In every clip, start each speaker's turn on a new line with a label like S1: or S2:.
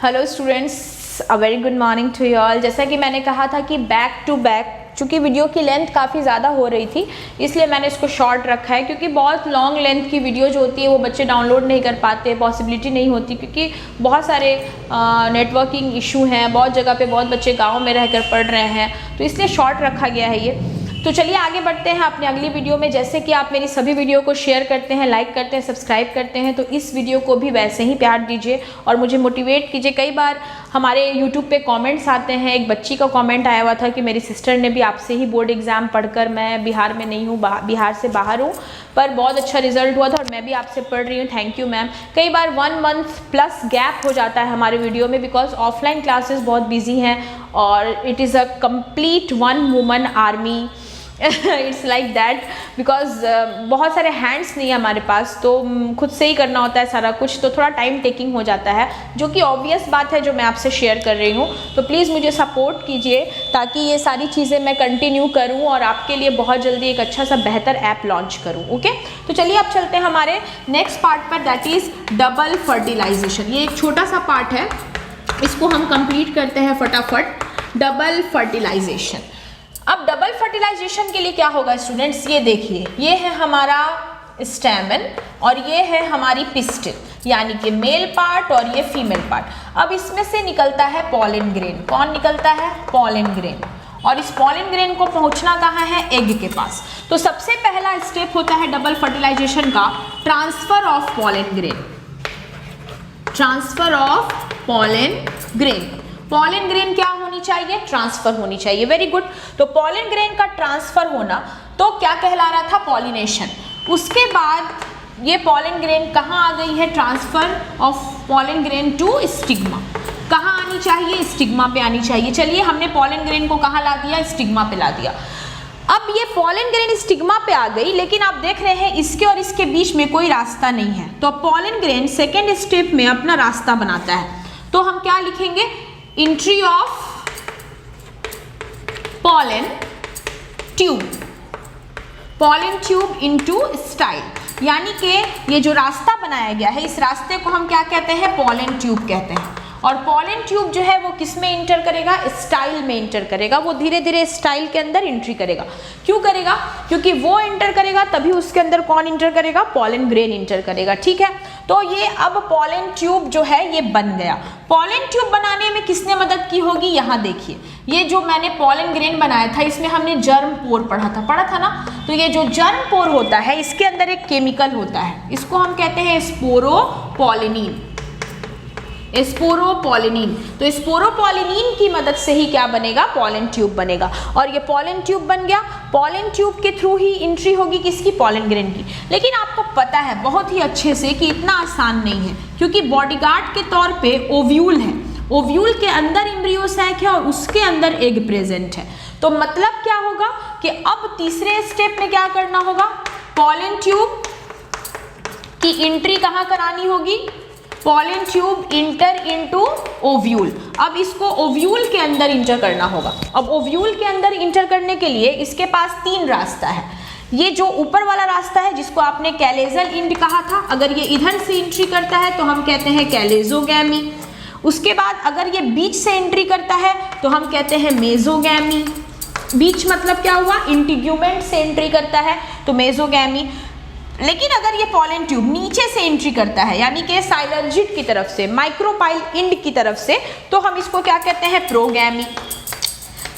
S1: Hello students, a very good morning to you all. जैसा कि मैंने कहा था कि बैक टू बैक, चूँकि वीडियो की लेंथ काफ़ी ज़्यादा हो रही थी इसलिए मैंने इसको शॉर्ट रखा है, क्योंकि बहुत लॉन्ग लेंथ की वीडियो जो होती है वो बच्चे डाउनलोड नहीं कर पाते, पॉसिबिलिटी नहीं होती, क्योंकि बहुत सारे नेटवर्किंग इशू हैं, बहुत जगह पे बहुत बच्चे गाँव में रहकर पढ़ रहे हैं, तो इसलिए शॉर्ट रखा गया है ये। तो चलिए आगे बढ़ते हैं अपने अगली वीडियो में। जैसे कि आप मेरी सभी वीडियो को शेयर करते हैं, लाइक करते हैं, सब्सक्राइब करते हैं, तो इस वीडियो को भी वैसे ही प्यार दीजिए और मुझे मोटिवेट कीजिए। कई बार हमारे यूट्यूब पे कमेंट्स आते हैं, एक बच्ची का कमेंट आया हुआ था कि मेरी सिस्टर ने भी आपसे ही बोर्ड एग्ज़ाम पढ़कर, मैं बिहार में नहीं हूँ, बिहार से बाहर हूँ, पर बहुत अच्छा रिजल्ट हुआ था और मैं भी आपसे पढ़ रही हूँ, थैंक यू मैम। कई बार 1 मंथ प्लस गैप हो जाता है हमारे वीडियो में, बिकॉज ऑफलाइन क्लासेस बहुत बिजी हैं और it is a complete 1 woman army. It's like that, because बहुत सारे हैंड्स नहीं है हमारे पास, तो खुद से ही करना होता है सारा कुछ, तो थोड़ा टाइम टेकिंग हो जाता है, जो कि ऑब्वियस बात है जो मैं आपसे शेयर कर रही हूँ। तो प्लीज़ मुझे सपोर्ट कीजिए ताकि ये सारी चीज़ें मैं कंटिन्यू करूँ और आपके लिए बहुत जल्दी एक अच्छा सा बेहतर ऐप लॉन्च करूँ। ओके, तो चलिए अब चलते हैं हमारे नेक्स्ट पार्ट पर, दैट इज़ डबल फर्टिलाइजेशन। ये एक छोटा सा पार्ट है, इसको हम कंप्लीट करते हैं फटाफट। Double fertilisation. अब डबल फर्टिलाइजेशन के लिए क्या होगा स्टूडेंट्स, ये देखिए, ये है हमारा स्टैमेन और ये है हमारी पिस्टिल, यानी कि मेल पार्ट और ये फीमेल पार्ट। अब इसमें से निकलता है पॉलन ग्रेन। कौन निकलता है? Pollen grain. और इस पॉलन ग्रेन को पहुंचना कहाँ है? एग के पास। तो सबसे पहला स्टेप होता है डबल फर्टिलाइजेशन का, transfer of pollen grain. Transfer of pollen grain. Pollen grain क्या होनी चाहिए? ट्रांसफर होनी चाहिए। Very good. तो पॉलन ग्रेन का ट्रांसफर होना तो क्या कहला रहा था? पॉलिनेशन। उसके बाद ये पॉलन ग्रेन कहाँ आ गई है? Transfer of pollen grain to stigma. कहाँ आनी चाहिए? स्टिग्मा पे आनी चाहिए। चलिए, हमने पॉलन ग्रेन को कहाँ ला दिया? स्टिग्मा पे ला दिया। अब ये पॉलन ग्रेन स्टिग्मा पे आ गई, लेकिन आप देख रहे हैं इसके और इसके बीच में कोई रास्ता नहीं है, तो पॉलन ग्रेन सेकेंड स्टेप में अपना रास्ता बनाता है। तो हम क्या लिखेंगे? Entry of pollen tube. Pollen tube into style, यानी कि ये जो रास्ता बनाया गया है, इस रास्ते को हम क्या कहते हैं? पॉलन ट्यूब कहते हैं। और पॉलन ट्यूब जो है वो किस में इंटर करेगा? स्टाइल में इंटर करेगा। वो धीरे धीरे स्टाइल के अंदर एंट्री करेगा। क्यों करेगा? क्योंकि वो इंटर करेगा तभी उसके अंदर कौन इंटर करेगा? पॉलन ग्रेन इंटर करेगा। ठीक है, तो ये अब पॉलन ट्यूब जो है ये बन गया। पॉलन ट्यूब बनाने में किसने मदद की होगी? यहाँ देखिए, ये जो मैंने पॉलन ग्रेन बनाया था इसमें हमने जर्म पोर पढ़ा था ना। तो ये जो जर्म पोर होता है इसके अंदर एक केमिकल होता है, इसको हम कहते हैं स्पोरोपोलिनिन। स्पोरोपोलिनिन। तो स्पोरोपोलिनिन की मदद से ही क्या बनेगा? पॉलन ट्यूब बनेगा। और ये पॉलन ट्यूब बन गया। पॉलन ट्यूब के थ्रू ही एंट्री होगी किसकी? पॉलन ग्रेन की। लेकिन आपको पता है बहुत ही अच्छे से कि इतना आसान नहीं है, क्योंकि बॉडीगार्ड के तौर पे ओव्यूल है, ओव्यूल के अंदर एम्ब्रियो सैक है और उसके अंदर एग प्रेजेंट है। तो मतलब क्या होगा कि अब तीसरे स्टेप में क्या करना होगा? पॉलन ट्यूब की एंट्री कहाँ करानी होगी? Pollen tube inter into ovule. अब इसको ओव्यूल के अंदर इंटर करना होगा। अब ओव्यूल के अंदर इंटर करने के लिए इसके पास 3 रास्ता है। ये जो ऊपर वाला रास्ता है जिसको आपने कैलेजल इंड कहा था, अगर ये इधर से एंट्री करता है तो हम कहते हैं कैलेजोगैमी। उसके बाद अगर ये बीच से एंट्री करता है तो हम कहते हैं मेजोगैमी। बीच मतलब क्या हुआ? इंटीग्यूमेंट से एंट्री करता है तो मेजोगैमी। लेकिन अगर ये पॉलन ट्यूब नीचे से एंट्री करता है, यानी कि साइनर्जिड की तरफ से, माइक्रोपाइल इंड की तरफ से, तो हम इसको क्या कहते हैं? प्रोगैमी।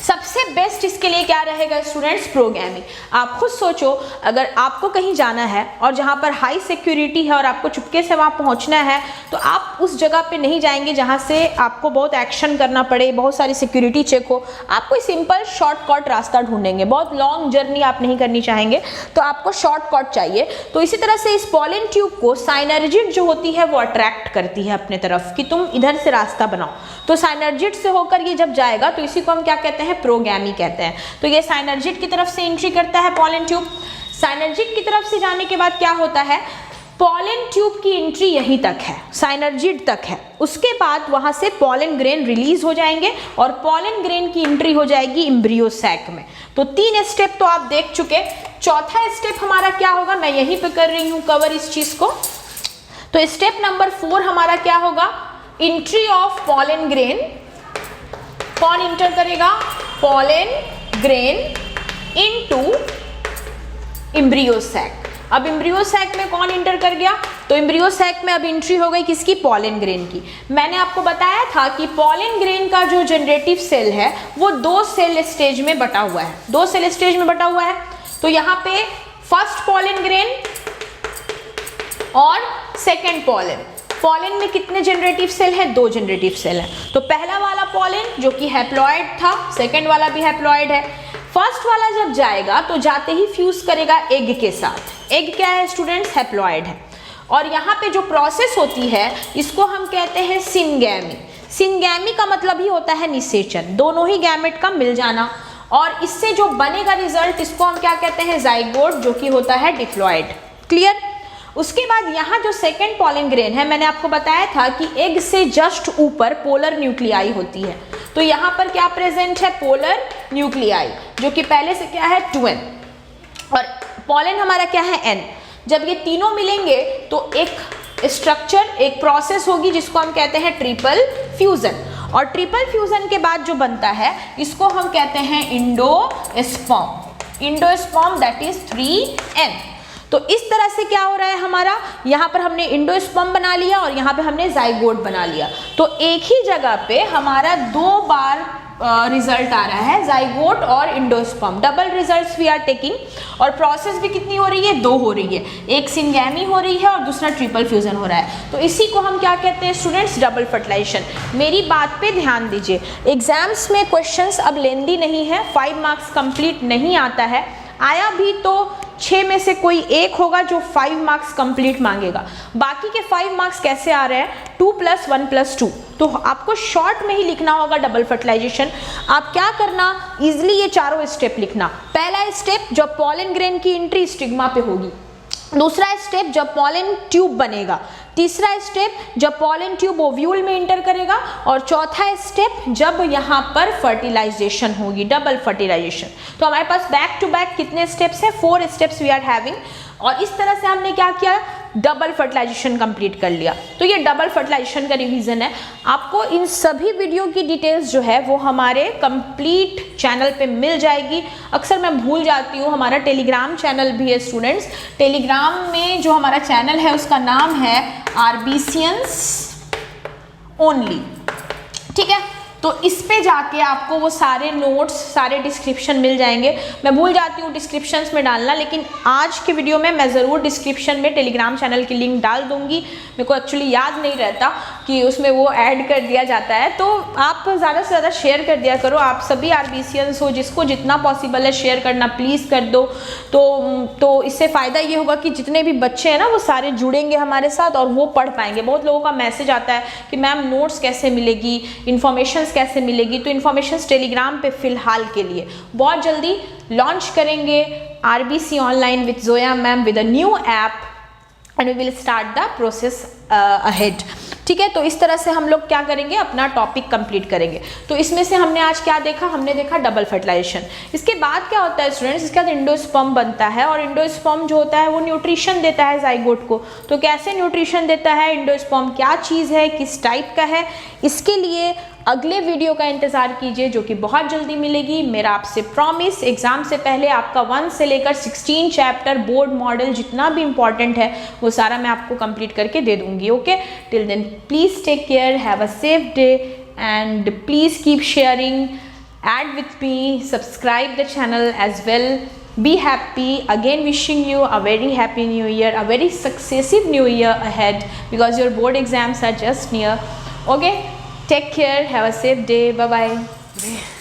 S1: सबसे बेस्ट इसके लिए क्या रहेगा स्टूडेंट्स? प्रोगैमी। आप खुद सोचो, अगर आपको कहीं जाना है और जहाँ पर हाई सिक्योरिटी है और आपको चुपके से वहाँ पहुँचना है, तो आप उस जगह पे नहीं जाएंगे जहाँ से आपको बहुत एक्शन करना पड़े, बहुत सारी सिक्योरिटी चेक हो। आप कोई सिंपल शॉर्टकट रास्ता ढूंढेंगे, बहुत लॉन्ग जर्नी आप नहीं करनी चाहेंगे, तो आपको शॉर्टकट चाहिए। तो इसी तरह से इस पॉलन ट्यूब को साइनर्जिड जो होती है वो अट्रैक्ट करती है अपने तरफ कि तुम इधर से रास्ता बनाओ। तो साइनर्जिड से होकर ये जब जाएगा तो इसी को हम क्या कहते हैं? प्रोगैमी कहते हैं। तो ये साइनर्जिड की तरफ से एंट्री करता है पॉलन ट्यूब। साइनर्जिड की तरफ से जाने के बाद क्या होता है? पॉलन ट्यूब की एंट्री यहीं तक है, साइनर्जिड तक है। उसके बाद वहां से पॉलन ग्रेन रिलीज हो जाएंगे और पॉलन ग्रेन की एंट्री हो जाएगी एम्ब्रियो सैक में। तो 3 स्टेप तो आप देख चुके। चौथा स्टेप हमारा क्या होगा? मैं यहीं पे कर रही हूं कवर इस चीज को। तो स्टेप नंबर 4 हमारा क्या होगा? एंट्री ऑफ पॉलन ग्रेन, कौन इंटर करेगा? Pollen grain into embryo sac. अब एम्ब्रियो सैक में कौन इंटर कर गया? तो एम्ब्रियो सैक में अब एंट्री हो गई किसकी? पॉलन ग्रेन की। मैंने आपको बताया था कि पॉलन ग्रेन का जो जनरेटिव सेल है वो 2 सेल स्टेज में बटा हुआ है, 2 सेल स्टेज में बटा हुआ है। तो यहाँ पे फर्स्ट पॉलन ग्रेन और सेकेंड पॉलन, पॉलन में कितने जनरेटिव सेल है? 2 जनरेटिव सेल है। तो पहला वाला पॉलन जो कि हैप्लॉइड था, सेकेंड वाला भी हैप्लॉइड है। फर्स्ट वाला जब जाएगा तो जाते ही फ्यूज करेगा एग के साथ। एग क्या है स्टूडेंट्स? हैप्लॉइड है। और यहाँ पे जो प्रोसेस होती है इसको हम कहते हैं सिनगैमी। सिनगैमी का मतलब ही होता है निषेचन, दोनों ही गैमेट का मिल जाना, और इससे जो बनेगा रिजल्ट इसको हम क्या कहते हैं? जाइगोट, जो कि होता है डिप्लॉइड। क्लियर? उसके बाद यहाँ जो सेकेंड पॉलन ग्रेन है, मैंने आपको बताया था कि एग से जस्ट ऊपर पोलर न्यूक्लियाई होती है। तो यहाँ पर क्या प्रेजेंट है? पोलर न्यूक्लियाई, जो कि पहले से क्या है? 2n, और पॉलन हमारा क्या है? n। जब ये तीनों मिलेंगे तो एक स्ट्रक्चर, एक प्रोसेस होगी जिसको हम कहते हैं ट्रिपल फ्यूजन। और ट्रिपल फ्यूजन के बाद जो बनता है इसको हम कहते हैं endosperm. Endosperm that is 3n। तो इस तरह से क्या हो रहा है हमारा? यहाँ पर हमने इंडोस्पर्म बना लिया और यहाँ पे हमने जाइगोट बना लिया। तो एक ही जगह पे हमारा 2 बार रिजल्ट आ रहा है, जाइगोट और endosperm, double results we are taking. और प्रोसेस भी कितनी हो रही है? 2 हो रही है, एक सिनगैमी हो रही है और दूसरा ट्रिपल फ्यूजन हो रहा है। तो इसी को हम क्या कहते हैं स्टूडेंट्स? Double fertilisation. मेरी बात पे ध्यान दीजिए, एग्जाम्स में क्वेश्चंस अब लेंदी नहीं है, 5 मार्क्स कंप्लीट नहीं आता है। आया भी तो 6 में से कोई एक होगा जो 5 मार्क्स कंप्लीट मांगेगा। बाकी के 5 मार्क्स कैसे आ रहे हैं? 2 + 1 + 2। तो आपको शॉर्ट में ही लिखना होगा डबल फर्टिलाइजेशन। आप क्या करना? इजिली ये चारों स्टेप लिखना। पहला स्टेप, जब पॉलन ग्रेन की एंट्री स्टिग्मा पे होगी। दूसरा स्टेप, जब पॉलन ट्यूब बनेगा। तीसरा स्टेप, जब पॉलन ट्यूब ओव्यूल में इंटर करेगा। और चौथा स्टेप, जब यहाँ पर फर्टिलाइजेशन होगी, डबल फर्टिलाइजेशन। तो हमारे पास बैक टू बैक कितने स्टेप्स हैं? 4 स्टेप्स वी आर हैविंग। और इस तरह से हमने क्या किया? डबल फर्टिलाइजेशन कंप्लीट कर लिया। तो ये डबल फर्टिलाइजेशन का रिवीजन है। आपको इन सभी वीडियो की डिटेल्स जो है वो हमारे कंप्लीट चैनल पे मिल जाएगी। अक्सर मैं भूल जाती हूँ, हमारा टेलीग्राम चैनल भी है स्टूडेंट्स। टेलीग्राम में जो हमारा चैनल है उसका नाम है आरबीसियंस ओनली, ठीक है। तो इस पे जाके आपको वो सारे नोट्स, सारे डिस्क्रिप्शन मिल जाएंगे। मैं भूल जाती हूँ डिस्क्रिप्शंस में डालना, लेकिन आज के वीडियो में मैं ज़रूर डिस्क्रिप्शन में टेलीग्राम चैनल की लिंक डाल दूँगी। मेरे को एक्चुअली याद नहीं रहता कि उसमें वो ऐड कर दिया जाता है, तो आप ज़्यादा से ज़्यादा शेयर कर दिया करो। आप सभी आरबीसियंस हो, जिसको जितना पॉसिबल है शेयर करना प्लीज़ कर दो। तो इससे फ़ायदा ये होगा कि जितने भी बच्चे हैं ना वो सारे जुड़ेंगे हमारे साथ और वो पढ़ पाएंगे। बहुत लोगों का मैसेज आता है कि मैम नोट्स कैसे मिलेगी, इन्फॉर्मेशन कैसे मिलेगी। तो इन्फॉर्मेशन टेलीग्राम पे फिलहाल के लिए बहुत जल्दी लॉन्च करेंगे RBC online with Zoya ma'am with a new app and we will start the process ahead, ठीक है। तो इस तरह से हम लोग क्या करेंगे, अपना टॉपिक कंप्लीट करेंगे। तो इसमें से हमने आज क्या देखा? हमने देखा डबल फर्टिलाइजेशन। इसके बाद क्या होता है स्टूडेंट्स? इसके बाद इंडोस्पर्म बनता है और इंडोस्पर्म जो होता है वो न्यूट्रिशन देता है जाइगोट को। तो कैसे न्यूट्रिशन देता है इंडोस्पर्म, क्या चीज़ है, किस टाइप का है, इसके लिए अगले वीडियो का इंतज़ार कीजिए जो कि बहुत जल्दी मिलेगी। मेरा आपसे प्रॉमिस, एग्जाम से पहले आपका 1 से लेकर 16 चैप्टर बोर्ड मॉडल जितना भी इंपॉर्टेंट है वो सारा मैं आपको कंप्लीट करके दे दूंगी। Okay, till then please take care, have a safe day and please keep sharing, add with me, subscribe the channel as well. Be happy. Again wishing you a very happy new year, a very successive new year ahead because your board exams are just near. Okay, take care, have a safe day, bye bye.